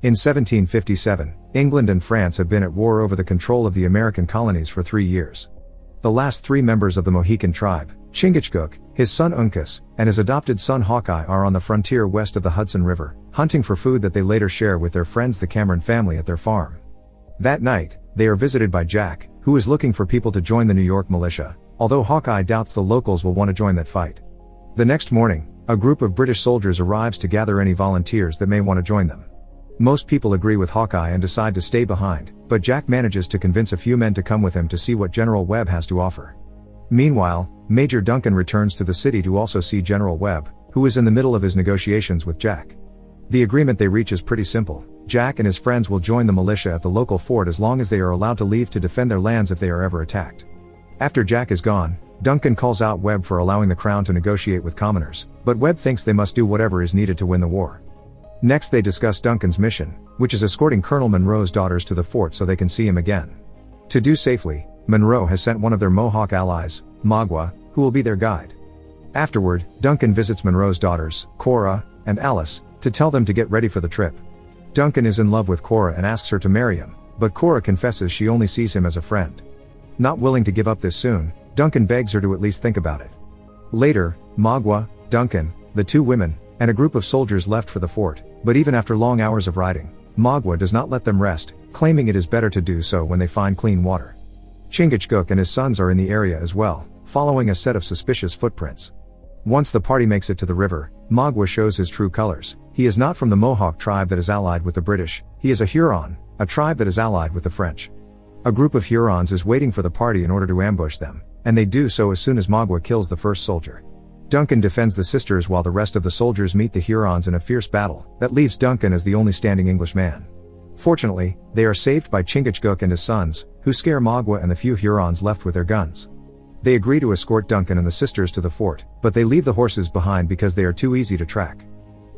In 1757, England and France have been at war over the control of the American colonies for 3 years. The last 3 members of the Mohican tribe, Chingachgook, his son Uncas, and his adopted son Hawkeye are on the frontier west of the Hudson River, hunting for food that they later share with their friends the Cameron family at their farm. That night, they are visited by Jack, who is looking for people to join the New York militia, although Hawkeye doubts the locals will want to join that fight. The next morning, a group of British soldiers arrives to gather any volunteers that may want to join them. Most people agree with Hawkeye and decide to stay behind, but Jack manages to convince a few men to come with him to see what General Webb has to offer. Meanwhile, Major Duncan returns to the city to also see General Webb, who is in the middle of his negotiations with Jack. The agreement they reach is pretty simple. Jack and his friends will join the militia at the local fort as long as they are allowed to leave to defend their lands if they are ever attacked. After Jack is gone, Duncan calls out Webb for allowing the Crown to negotiate with commoners, but Webb thinks they must do whatever is needed to win the war. Next they discuss Duncan's mission, which is escorting Colonel Monroe's daughters to the fort so they can see him again. To do safely, Monroe has sent one of their Mohawk allies, Magua, who will be their guide. Afterward, Duncan visits Monroe's daughters, Cora and Alice, to tell them to get ready for the trip. Duncan is in love with Cora and asks her to marry him, but Cora confesses she only sees him as a friend. Not willing to give up this soon, Duncan begs her to at least think about it. Later, Magua, Duncan, the 2 women, and a group of soldiers left for the fort, but even after long hours of riding, Magua does not let them rest, claiming it is better to do so when they find clean water. Chingachgook and his sons are in the area as well, following a set of suspicious footprints. Once the party makes it to the river, Magua shows his true colors. He is not from the Mohawk tribe that is allied with the British, he is a Huron, a tribe that is allied with the French. A group of Hurons is waiting for the party in order to ambush them, and they do so as soon as Magua kills the first soldier. Duncan defends the sisters while the rest of the soldiers meet the Hurons in a fierce battle that leaves Duncan as the only standing English man. Fortunately, they are saved by Chingachgook and his sons, who scare Magua and the few Hurons left with their guns. They agree to escort Duncan and the sisters to the fort, but they leave the horses behind because they are too easy to track.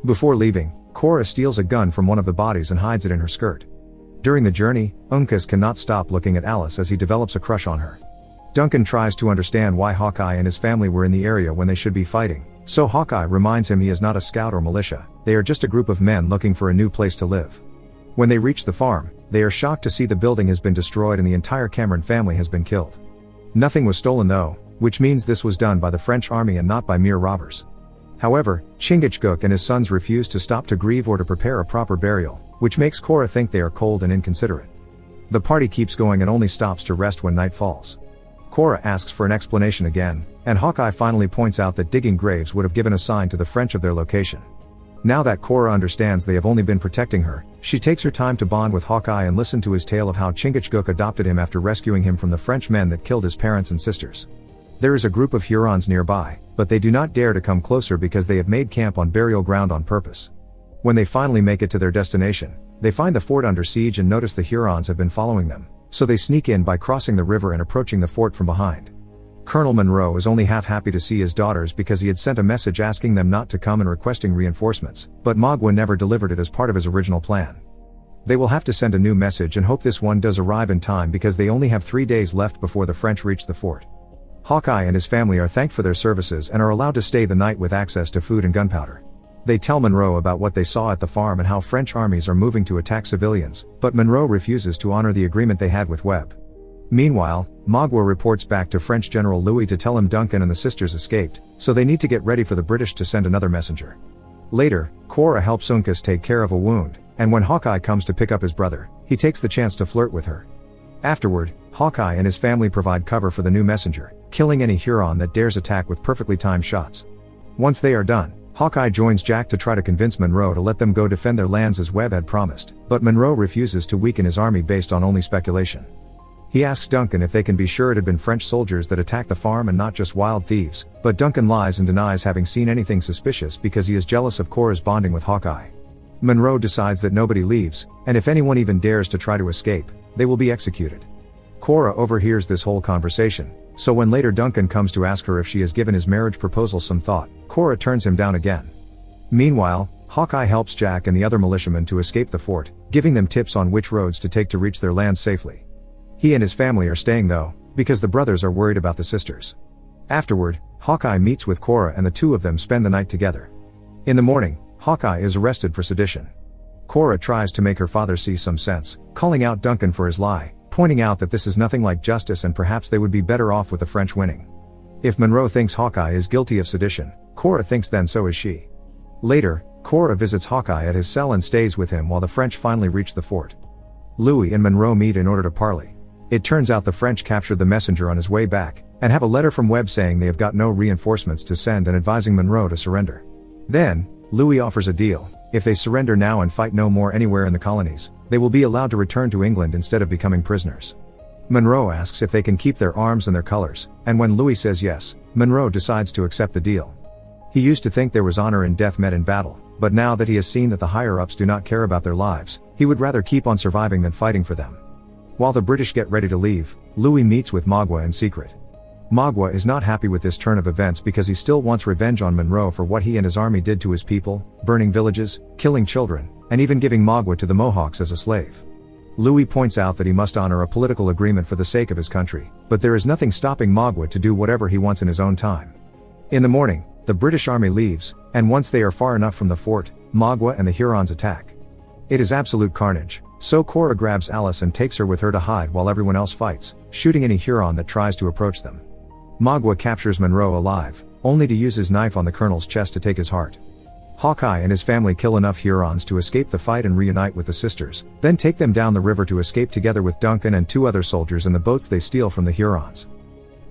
Before leaving, Cora steals a gun from one of the bodies and hides it in her skirt. During the journey, Uncas cannot stop looking at Alice as he develops a crush on her. Duncan tries to understand why Hawkeye and his family were in the area when they should be fighting, so Hawkeye reminds him he is not a scout or militia, they are just a group of men looking for a new place to live. When they reach the farm, they are shocked to see the building has been destroyed and the entire Cameron family has been killed. Nothing was stolen though, which means this was done by the French army and not by mere robbers. However, Chingachgook and his sons refuse to stop to grieve or to prepare a proper burial, which makes Cora think they are cold and inconsiderate. The party keeps going and only stops to rest when night falls. Cora asks for an explanation again, and Hawkeye finally points out that digging graves would have given a sign to the French of their location. Now that Cora understands they have only been protecting her, she takes her time to bond with Hawkeye and listen to his tale of how Chingachgook adopted him after rescuing him from the French men that killed his parents and sisters. There is a group of Hurons nearby, but they do not dare to come closer because they have made camp on burial ground on purpose. When they finally make it to their destination, they find the fort under siege and notice the Hurons have been following them, so they sneak in by crossing the river and approaching the fort from behind. Colonel Monroe is only half happy to see his daughters because he had sent a message asking them not to come and requesting reinforcements, but Magua never delivered it as part of his original plan. They will have to send a new message and hope this one does arrive in time because they only have 3 days left before the French reach the fort. Hawkeye and his family are thanked for their services and are allowed to stay the night with access to food and gunpowder. They tell Monroe about what they saw at the farm and how French armies are moving to attack civilians, but Monroe refuses to honor the agreement they had with Webb. Meanwhile, Magua reports back to French General Louis to tell him Duncan and the sisters escaped, so they need to get ready for the British to send another messenger. Later, Cora helps Uncas take care of a wound, and when Hawkeye comes to pick up his brother, he takes the chance to flirt with her. Afterward, Hawkeye and his family provide cover for the new messenger, killing any Huron that dares attack with perfectly timed shots. Once they are done, Hawkeye joins Jack to try to convince Monroe to let them go defend their lands as Webb had promised, but Monroe refuses to weaken his army based on only speculation. He asks Duncan if they can be sure it had been French soldiers that attacked the farm and not just wild thieves, but Duncan lies and denies having seen anything suspicious because he is jealous of Cora's bonding with Hawkeye. Monroe decides that nobody leaves, and if anyone even dares to try to escape, they will be executed. Cora overhears this whole conversation, so when later Duncan comes to ask her if she has given his marriage proposal some thought, Cora turns him down again. Meanwhile, Hawkeye helps Jack and the other militiamen to escape the fort, giving them tips on which roads to take to reach their lands safely. He and his family are staying though, because the brothers are worried about the sisters. Afterward, Hawkeye meets with Cora and the two of them spend the night together. In the morning, Hawkeye is arrested for sedition. Cora tries to make her father see some sense, calling out Duncan for his lie, pointing out that this is nothing like justice and perhaps they would be better off with the French winning. If Monroe thinks Hawkeye is guilty of sedition, Cora thinks then so is she. Later, Cora visits Hawkeye at his cell and stays with him while the French finally reach the fort. Louis and Monroe meet in order to parley. It turns out the French captured the messenger on his way back, and have a letter from Webb saying they have got no reinforcements to send and advising Monroe to surrender. Then, Louis offers a deal: if they surrender now and fight no more anywhere in the colonies, they will be allowed to return to England instead of becoming prisoners. Monroe asks if they can keep their arms and their colors, and when Louis says yes, Monroe decides to accept the deal. He used to think there was honor in death met in battle, but now that he has seen that the higher-ups do not care about their lives, he would rather keep on surviving than fighting for them. While the British get ready to leave, Louis meets with Magua in secret. Magua is not happy with this turn of events because he still wants revenge on Monroe for what he and his army did to his people, burning villages, killing children, and even giving Magua to the Mohawks as a slave. Louis points out that he must honor a political agreement for the sake of his country, but there is nothing stopping Magua to do whatever he wants in his own time. In the morning, the British army leaves, and once they are far enough from the fort, Magua and the Hurons attack. It is absolute carnage, so Cora grabs Alice and takes her with her to hide while everyone else fights, shooting any Huron that tries to approach them. Magua captures Monroe alive, only to use his knife on the colonel's chest to take his heart. Hawkeye and his family kill enough Hurons to escape the fight and reunite with the sisters, then take them down the river to escape together with Duncan and 2 other soldiers in the boats they steal from the Hurons.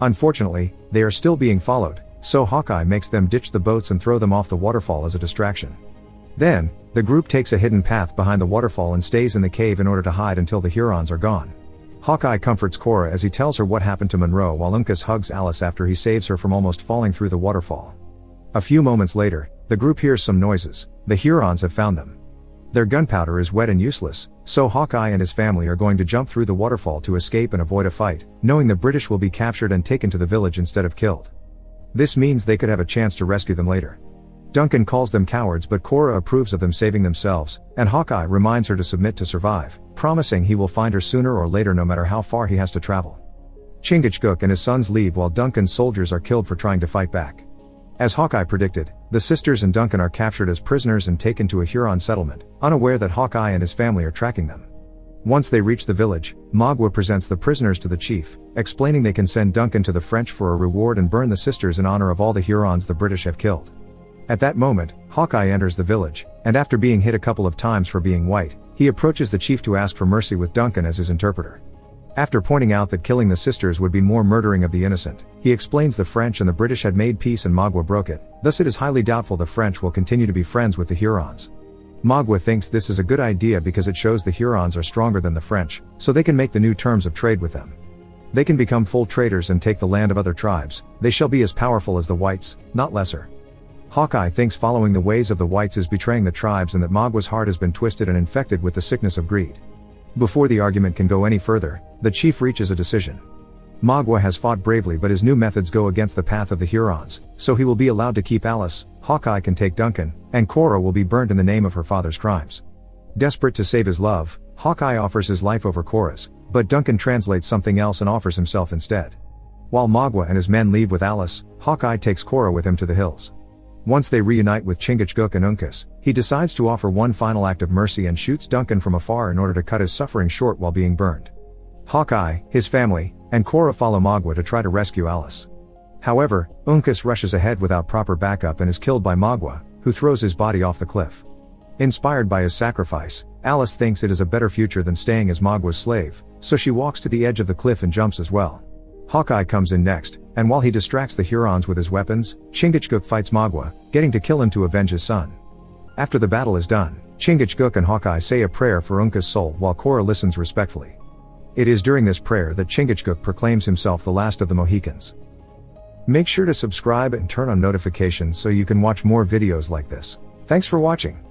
Unfortunately, they are still being followed, so Hawkeye makes them ditch the boats and throw them off the waterfall as a distraction. Then, the group takes a hidden path behind the waterfall and stays in the cave in order to hide until the Hurons are gone. Hawkeye comforts Cora as he tells her what happened to Monroe while Uncas hugs Alice after he saves her from almost falling through the waterfall. A few moments later, the group hears some noises. The Hurons have found them. Their gunpowder is wet and useless, so Hawkeye and his family are going to jump through the waterfall to escape and avoid a fight, knowing the British will be captured and taken to the village instead of killed. This means they could have a chance to rescue them later. Duncan calls them cowards, but Cora approves of them saving themselves, and Hawkeye reminds her to submit to survive, promising he will find her sooner or later no matter how far he has to travel. Chingachgook and his sons leave while Duncan's soldiers are killed for trying to fight back. As Hawkeye predicted, the sisters and Duncan are captured as prisoners and taken to a Huron settlement, unaware that Hawkeye and his family are tracking them. Once they reach the village, Magua presents the prisoners to the chief, explaining they can send Duncan to the French for a reward and burn the sisters in honor of all the Hurons the British have killed. At that moment, Hawkeye enters the village, and after being hit a couple of times for being white, he approaches the chief to ask for mercy with Duncan as his interpreter. After pointing out that killing the sisters would be more murdering of the innocent, he explains the French and the British had made peace and Magua broke it, thus it is highly doubtful the French will continue to be friends with the Hurons. Magua thinks this is a good idea because it shows the Hurons are stronger than the French, so they can make the new terms of trade with them. They can become full traders and take the land of other tribes. They shall be as powerful as the whites, not lesser. Hawkeye thinks following the ways of the whites is betraying the tribes and that Magua's heart has been twisted and infected with the sickness of greed. Before the argument can go any further, the chief reaches a decision. Magua has fought bravely but his new methods go against the path of the Hurons, so he will be allowed to keep Alice, Hawkeye can take Duncan, and Cora will be burned in the name of her father's crimes. Desperate to save his love, Hawkeye offers his life over Cora's, but Duncan translates something else and offers himself instead. While Magua and his men leave with Alice, Hawkeye takes Cora with him to the hills. Once they reunite with Chingachgook and Uncas, he decides to offer one final act of mercy and shoots Duncan from afar in order to cut his suffering short while being burned. Hawkeye, his family, and Cora follow Magua to try to rescue Alice. However, Uncas rushes ahead without proper backup and is killed by Magua, who throws his body off the cliff. Inspired by his sacrifice, Alice thinks it is a better future than staying as Magua's slave, so she walks to the edge of the cliff and jumps as well. Hawkeye comes in next, and while he distracts the Hurons with his weapons, Chingachgook fights Magua, getting to kill him to avenge his son. After the battle is done, Chingachgook and Hawkeye say a prayer for Uncas' soul while Cora listens respectfully. It is during this prayer that Chingachgook proclaims himself the last of the Mohicans. Make sure to subscribe and turn on notifications so you can watch more videos like this. Thanks for watching.